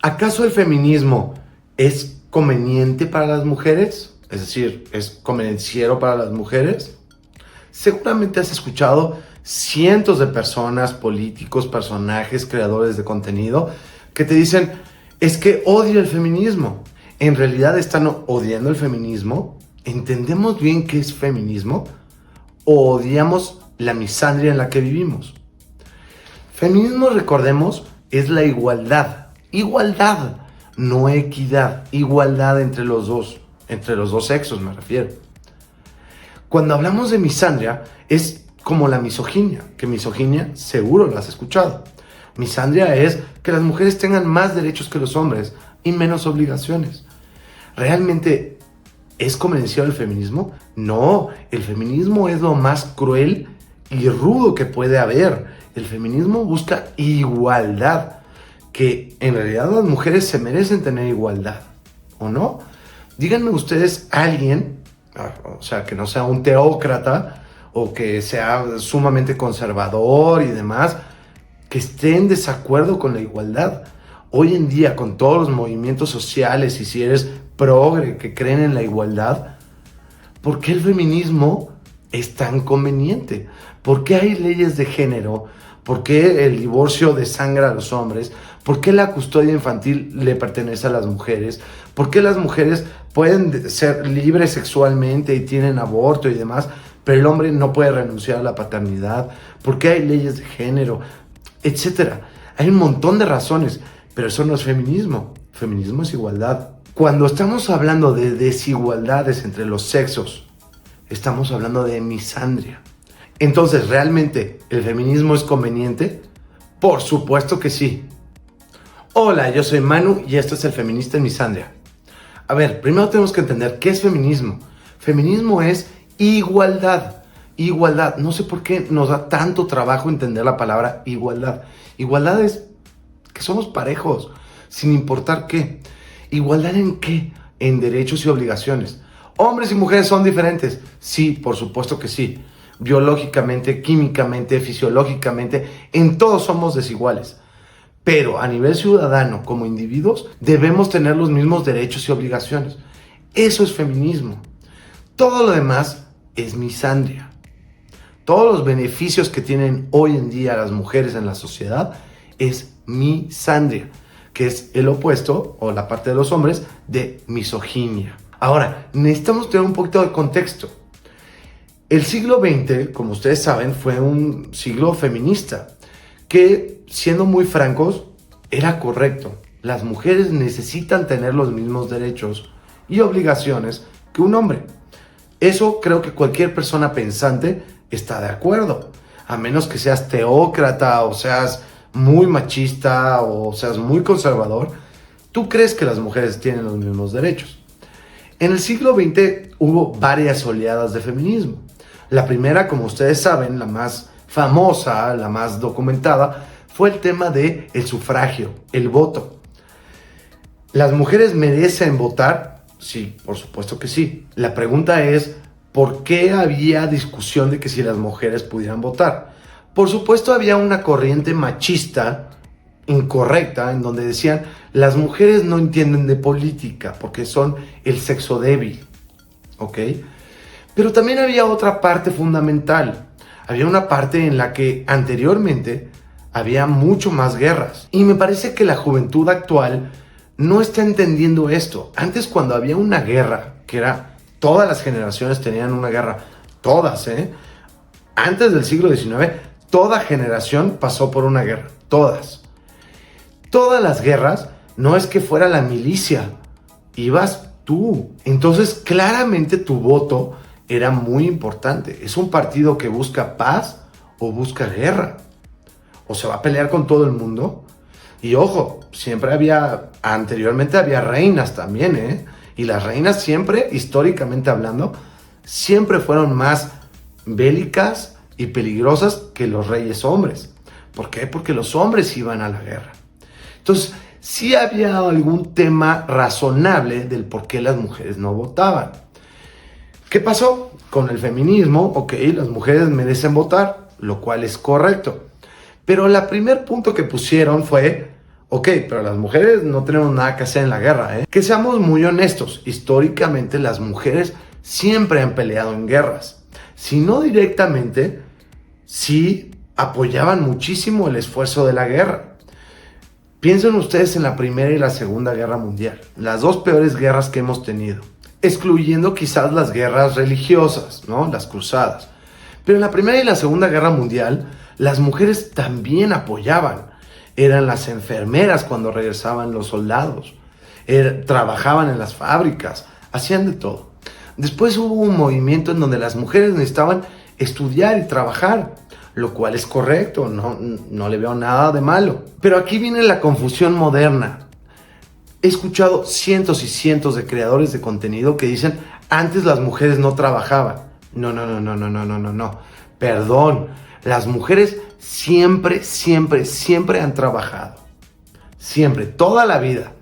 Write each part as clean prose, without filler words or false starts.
¿Acaso el feminismo es conveniente para las mujeres? Es decir, ¿es convenenciero para las mujeres? Seguramente has escuchado cientos de personas, políticos, personajes, creadores de contenido que te dicen, es que odio el feminismo. ¿En realidad están odiando el feminismo? ¿Entendemos bien qué es feminismo? ¿O odiamos la misandria en la que vivimos? Feminismo, recordemos, es la igualdad. Igualdad, no equidad. Igualdad entre los dos sexos me refiero. Cuando hablamos de misandria, es como la misoginia, que misoginia seguro la has escuchado. Misandria es que las mujeres tengan más derechos que los hombres y menos obligaciones. ¿Realmente es convencido el feminismo? No, el feminismo es lo más cruel y rudo que puede haber. El feminismo busca igualdad, que en realidad las mujeres se merecen tener igualdad, ¿o no? Díganme ustedes alguien, o sea, que no sea un teócrata o que sea sumamente conservador y demás, que esté en desacuerdo con la igualdad. Hoy en día, con todos los movimientos sociales, y si eres progre, que creen en la igualdad, ¿por qué el feminismo es tan conveniente? ¿Por qué hay leyes de género? ¿Por qué el divorcio desangra a los hombres? ¿Por qué la custodia infantil le pertenece a las mujeres? ¿Por qué las mujeres pueden ser libres sexualmente y tienen aborto y demás, pero el hombre no puede renunciar a la paternidad? ¿Por qué hay leyes de género? Etcétera. Hay un montón de razones, pero eso no es feminismo. Feminismo es igualdad. Cuando estamos hablando de desigualdades entre los sexos, estamos hablando de misandria. Entonces, ¿realmente el feminismo es conveniente? Por supuesto que sí. Hola, yo soy Manu y esto es El Feminista en Misandria. A ver, primero tenemos que entender qué es feminismo. Feminismo es igualdad. Igualdad. No sé por qué nos da tanto trabajo entender la palabra igualdad. Igualdad es que somos parejos, sin importar qué. ¿Igualdad en qué? En derechos y obligaciones. ¿Hombres y mujeres son diferentes? Sí, por supuesto que sí. Biológicamente, químicamente, fisiológicamente, en todos somos desiguales. Pero a nivel ciudadano, como individuos, debemos tener los mismos derechos y obligaciones. Eso es feminismo. Todo lo demás es misandria. Todos los beneficios que tienen hoy en día las mujeres en la sociedad es misandria, que es el opuesto, o la parte de los hombres, de misoginia. Ahora, necesitamos tener un poquito de contexto. El siglo XX, como ustedes saben, fue un siglo feminista, que, siendo muy francos, era correcto. Las mujeres necesitan tener los mismos derechos y obligaciones que un hombre. Eso creo que cualquier persona pensante está de acuerdo, a menos que seas teócrata o seas muy machista o seas muy conservador. Tú crees que las mujeres tienen los mismos derechos. En el siglo XX hubo varias oleadas de feminismo. La primera, como ustedes saben, la más famosa, la más documentada, fue el tema del sufragio, el voto. ¿Las mujeres merecen votar? Sí, por supuesto que sí. La pregunta es, ¿por qué había discusión de que si las mujeres pudieran votar? Por supuesto había una corriente machista incorrecta en donde decían, las mujeres no entienden de política porque son el sexo débil, ¿ok? Pero también había otra parte fundamental. Había una parte en la que anteriormente había mucho más guerras. Y me parece que la juventud actual no está entendiendo esto. Antes, cuando había una guerra, que era todas las generaciones tenían una guerra, todas, antes del siglo XIX, toda generación pasó por una guerra, todas. Todas las guerras no es que fuera la milicia, ibas tú. Entonces, claramente tu voto era muy importante. Es un partido que busca paz o busca guerra. O se va a pelear con todo el mundo. Y ojo, anteriormente había reinas también, Y las reinas siempre, históricamente hablando, siempre fueron más bélicas y peligrosas que los reyes hombres. ¿Por qué? Porque los hombres iban a la guerra. Entonces, sí había algún tema razonable del por qué las mujeres no votaban. ¿Qué pasó? Con el feminismo, ok, las mujeres merecen votar, lo cual es correcto. Pero el primer punto que pusieron fue, Ok, pero las mujeres no tenemos nada que hacer en la guerra, ¿eh? Que seamos muy honestos, históricamente las mujeres siempre han peleado en guerras. Si no directamente, sí apoyaban muchísimo el esfuerzo de la guerra. Piensen ustedes en la Primera y la Segunda Guerra Mundial, las dos peores guerras que hemos tenido, excluyendo quizás las guerras religiosas, ¿no? Las cruzadas. Pero en la Primera y la Segunda Guerra Mundial, las mujeres también apoyaban. Eran las enfermeras cuando regresaban los soldados, trabajaban en las fábricas, hacían de todo. Después hubo un movimiento en donde las mujeres necesitaban estudiar y trabajar, lo cual es correcto, no le veo nada de malo. Pero aquí viene la confusión moderna. He escuchado cientos y cientos de creadores de contenido que dicen, antes las mujeres no trabajaban. No. Perdón, las mujeres siempre han trabajado. Siempre, toda la vida.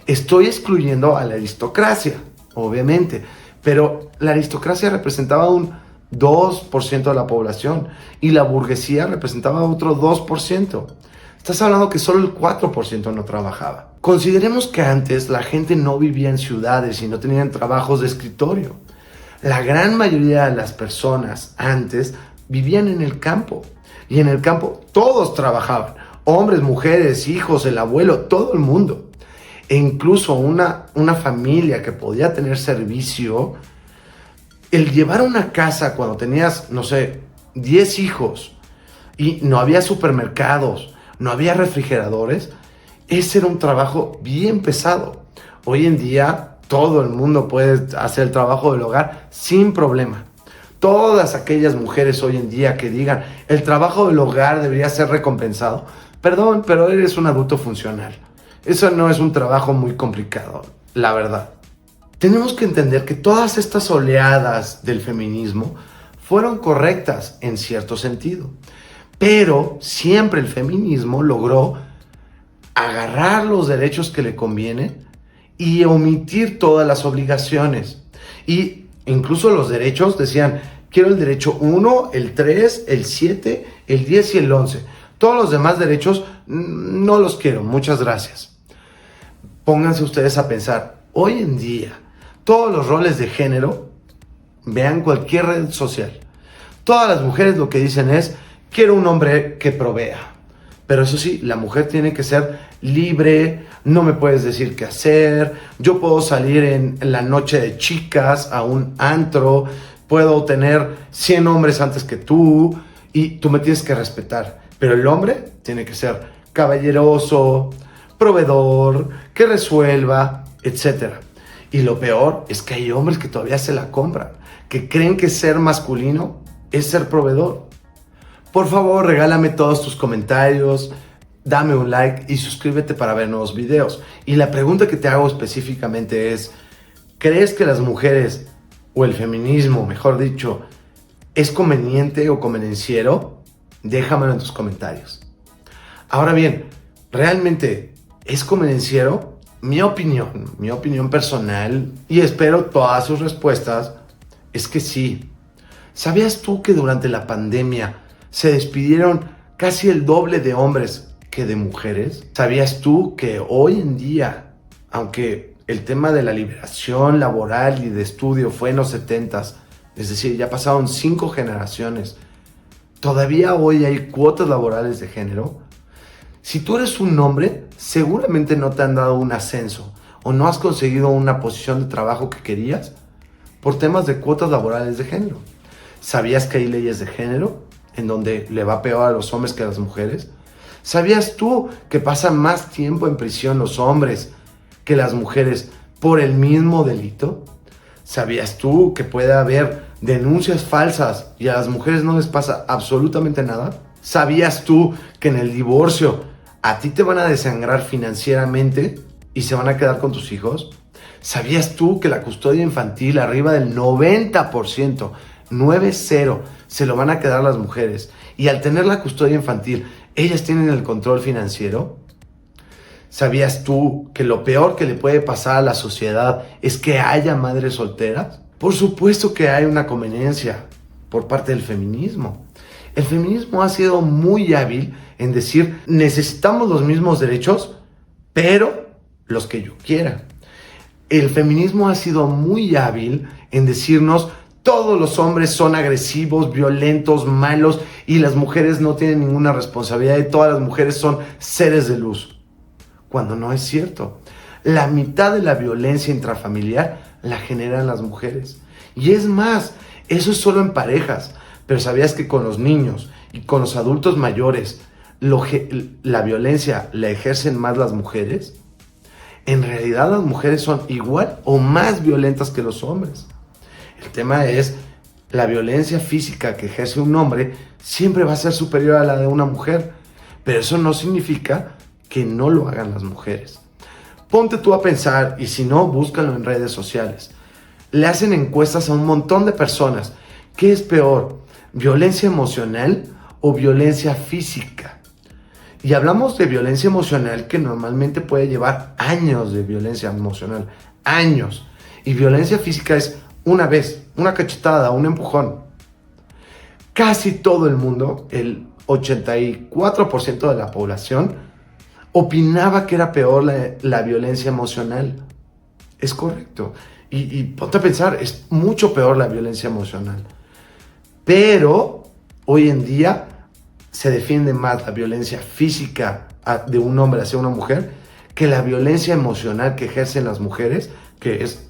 Estoy excluyendo a la aristocracia, obviamente, pero la aristocracia representaba un 2% de la población y la burguesía representaba otro 2%. Estás hablando que solo el 4% no trabajaba. Consideremos que antes la gente no vivía en ciudades y no tenían trabajos de escritorio. La gran mayoría de las personas antes vivían en el campo. Y en el campo todos trabajaban. Hombres, mujeres, hijos, el abuelo, todo el mundo. E incluso una familia que podía tener servicio, el llevar una casa cuando tenías, 10 hijos y no había supermercados, no había refrigeradores, ese era un trabajo bien pesado. Hoy en día todo el mundo puede hacer el trabajo del hogar sin problema. Todas aquellas mujeres hoy en día que digan el trabajo del hogar debería ser recompensado, perdón, pero eres un adulto funcional. Eso no es un trabajo muy complicado, la verdad. Tenemos que entender que todas estas oleadas del feminismo fueron correctas en cierto sentido, pero siempre el feminismo logró agarrar los derechos que le convienen y omitir todas las obligaciones. Y incluso los derechos decían, quiero el derecho 1, el 3, el 7, el 10 y el 11. Todos los demás derechos no los quiero, muchas gracias. Pónganse ustedes a pensar, hoy en día, todos los roles de género, vean cualquier red social, todas las mujeres lo que dicen es, quiero un hombre que provea. Pero eso sí, la mujer tiene que ser libre, no me puedes decir qué hacer, yo puedo salir en la noche de chicas a un antro, puedo tener 100 hombres antes que tú y tú me tienes que respetar. Pero el hombre tiene que ser caballeroso, proveedor, que resuelva, etc. Y lo peor es que hay hombres que todavía se la compran, que creen que ser masculino es ser proveedor. Por favor, regálame todos tus comentarios, dame un like y suscríbete para ver nuevos videos. Y la pregunta que te hago específicamente es, ¿crees que las mujeres, o el feminismo, mejor dicho, es conveniente o convenenciero? Déjamelo en tus comentarios. Ahora bien, ¿realmente es convenenciero? Mi opinión personal, y espero todas sus respuestas, es que sí. ¿Sabías tú que durante la pandemia se despidieron casi el doble de hombres que de mujeres? ¿Sabías tú que hoy en día, aunque el tema de la liberación laboral y de estudio fue en los 70s, es decir, ya pasaron 5 generaciones, todavía hoy hay cuotas laborales de género? Si tú eres un hombre, seguramente no te han dado un ascenso o no has conseguido una posición de trabajo que querías por temas de cuotas laborales de género. ¿Sabías que hay leyes de género en donde le va peor a los hombres que a las mujeres? ¿Sabías tú que pasan más tiempo en prisión los hombres que las mujeres por el mismo delito? ¿Sabías tú que puede haber denuncias falsas y a las mujeres no les pasa absolutamente nada? ¿Sabías tú que en el divorcio a ti te van a desangrar financieramente y se van a quedar con tus hijos? ¿Sabías tú que la custodia infantil arriba del 90%, 9-0, se lo van a quedar las mujeres? Y al tener la custodia infantil, ellas tienen el control financiero. ¿Sabías tú que lo peor que le puede pasar a la sociedad es que haya madres solteras? Por supuesto que hay una conveniencia por parte del feminismo. El feminismo ha sido muy hábil en decir, necesitamos los mismos derechos, pero los que yo quiera. El feminismo ha sido muy hábil en decirnos todos los hombres son agresivos, violentos, malos y las mujeres no tienen ninguna responsabilidad y todas las mujeres son seres de luz. Cuando no es cierto. La mitad de la violencia intrafamiliar la generan las mujeres. Y es más, eso es solo en parejas. Pero ¿sabías que con los niños y con los adultos mayores la violencia la ejercen más las mujeres? En realidad las mujeres son igual o más violentas que los hombres. El tema es, la violencia física que ejerce un hombre siempre va a ser superior a la de una mujer. Pero eso no significa que no lo hagan las mujeres. Ponte tú a pensar, y si no, búscalo en redes sociales. Le hacen encuestas a un montón de personas. ¿Qué es peor? ¿Violencia emocional o violencia física? Y hablamos de violencia emocional que normalmente puede llevar años de violencia emocional. Años. Y violencia física es una vez, una cachetada, un empujón. Casi todo el mundo, el 84% de la población, opinaba que era peor la violencia emocional. Es correcto. Y ponte a pensar, es mucho peor la violencia emocional. Pero hoy en día se defiende más la violencia física de un hombre hacia una mujer que la violencia emocional que ejercen las mujeres, que es,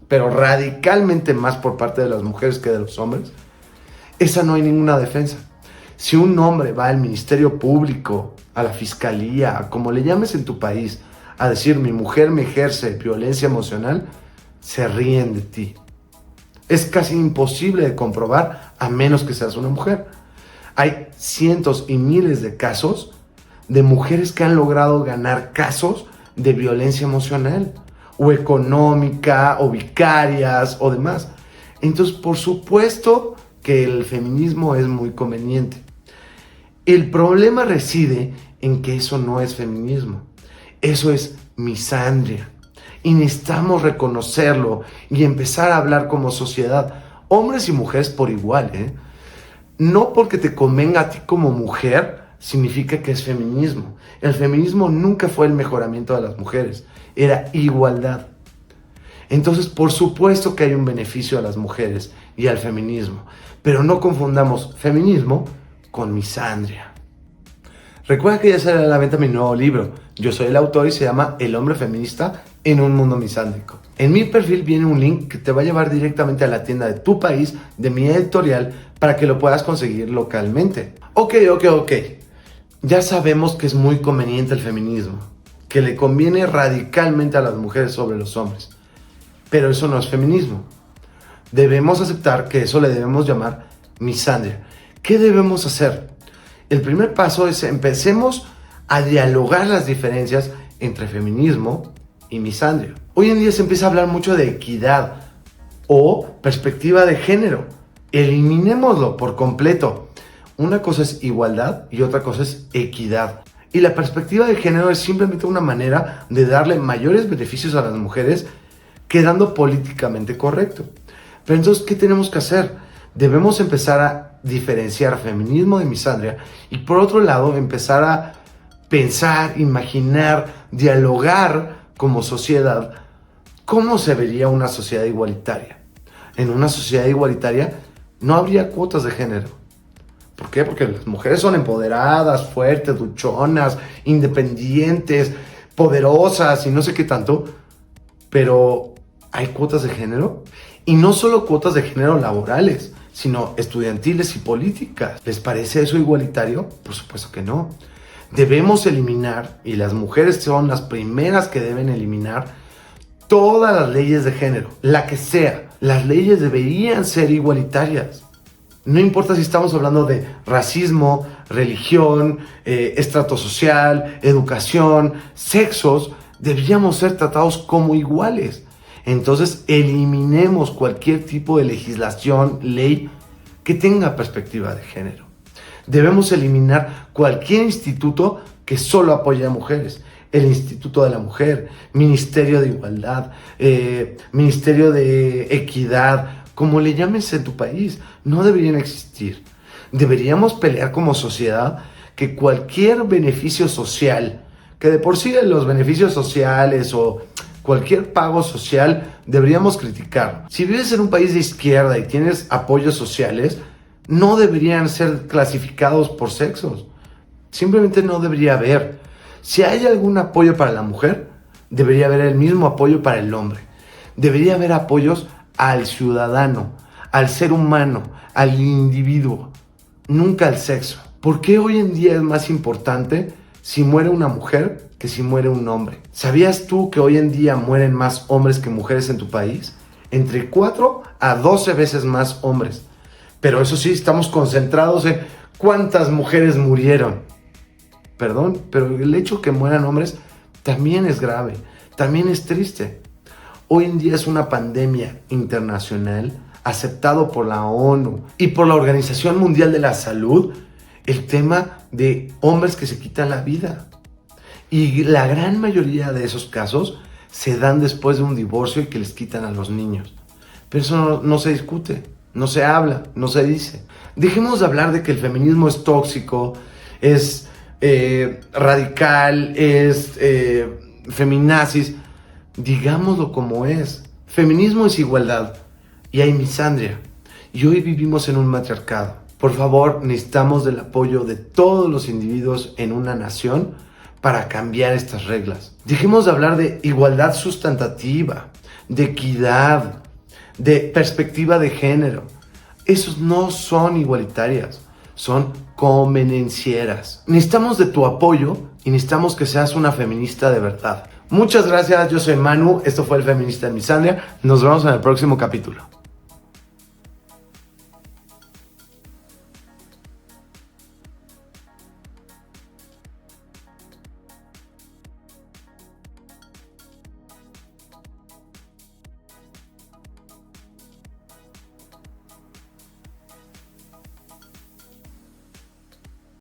pero radicalmente más por parte de las mujeres que de los hombres. Esa no hay ninguna defensa. Si un hombre va al Ministerio Público, a la Fiscalía, como le llames en tu país, a decir mi mujer me ejerce violencia emocional, se ríen de ti. Es casi imposible de comprobar a menos que seas una mujer. Hay cientos y miles de casos de mujeres que han logrado ganar casos de violencia emocional, o económica, o vicarias, o demás. Entonces, por supuesto que el feminismo es muy conveniente. El problema reside en que eso no es feminismo. Eso es misandria. Y necesitamos reconocerlo y empezar a hablar como sociedad, hombres y mujeres por igual, No porque te convenga a ti como mujer significa que es feminismo. El feminismo nunca fue el mejoramiento de las mujeres, era igualdad. Entonces, por supuesto que hay un beneficio a las mujeres y al feminismo, pero no confundamos feminismo con misandria. Recuerda que ya sale a la venta mi nuevo libro. Yo soy el autor y se llama El hombre feminista en un mundo misándrico. En mi perfil viene un link que te va a llevar directamente a la tienda de tu país, de mi editorial, para que lo puedas conseguir localmente. Ok. Ya sabemos que es muy conveniente el feminismo, que le conviene radicalmente a las mujeres sobre los hombres. Pero eso no es feminismo. Debemos aceptar que eso le debemos llamar misandria. ¿Qué debemos hacer? El primer paso es empecemos a dialogar las diferencias entre feminismo y misandria. Hoy en día se empieza a hablar mucho de equidad o perspectiva de género. Eliminémoslo por completo. Una cosa es igualdad y otra cosa es equidad. Y la perspectiva de género es simplemente una manera de darle mayores beneficios a las mujeres quedando políticamente correcto. Pero entonces, ¿qué tenemos que hacer? Debemos empezar a diferenciar feminismo de misandria y por otro lado empezar a pensar, imaginar, dialogar como sociedad cómo se vería una sociedad igualitaria. En una sociedad igualitaria no habría cuotas de género. ¿Por qué? Porque las mujeres son empoderadas, fuertes, luchonas, independientes, poderosas y no sé qué tanto, pero ¿hay cuotas de género? Y no solo cuotas de género laborales, sino estudiantiles y políticas. ¿Les parece eso igualitario? Por supuesto que no. Debemos eliminar, y las mujeres son las primeras que deben eliminar, todas las leyes de género, la que sea. Las leyes deberían ser igualitarias. No importa si estamos hablando de racismo, religión, estrato social, educación, sexos, deberíamos ser tratados como iguales. Entonces, eliminemos cualquier tipo de legislación, ley que tenga perspectiva de género. Debemos eliminar cualquier instituto que solo apoye a mujeres. El Instituto de la Mujer, Ministerio de Igualdad, Ministerio de Equidad, como le llames en tu país, no deberían existir. Deberíamos pelear como sociedad que cualquier beneficio social que de por sí los beneficios sociales o cualquier pago social deberíamos criticar. Si vives en un país de izquierda y tienes apoyos sociales, no deberían ser clasificados por sexos. Simplemente no debería haber. Si hay algún apoyo para la mujer, debería haber el mismo apoyo para el hombre. Debería haber apoyos al ciudadano, al ser humano, al individuo, nunca al sexo. ¿Por qué hoy en día es más importante si muere una mujer que si muere un hombre? ¿Sabías tú que hoy en día mueren más hombres que mujeres en tu país? Entre 4 a 12 veces más hombres. Pero eso sí, estamos concentrados en cuántas mujeres murieron. Perdón, pero el hecho que mueran hombres también es grave, también es triste. Hoy en día es una pandemia internacional aceptado por la ONU y por la Organización Mundial de la Salud, el tema de hombres que se quitan la vida. Y la gran mayoría de esos casos se dan después de un divorcio y que les quitan a los niños. Pero eso no se discute, no se habla, no se dice. Dejemos de hablar de que el feminismo es tóxico, es radical, es feminazis. Digámoslo como es. Feminismo es igualdad y hay misandria. Y hoy vivimos en un matriarcado. Por favor, necesitamos del apoyo de todos los individuos en una nación para cambiar estas reglas. Dejemos de hablar de igualdad sustantativa, de equidad, de perspectiva de género. Esos no son igualitarias, son convenencieras. Necesitamos de tu apoyo y necesitamos que seas una feminista de verdad. Muchas gracias, yo soy Manu, esto fue El Feminista en Misandria. Nos vemos en el próximo capítulo.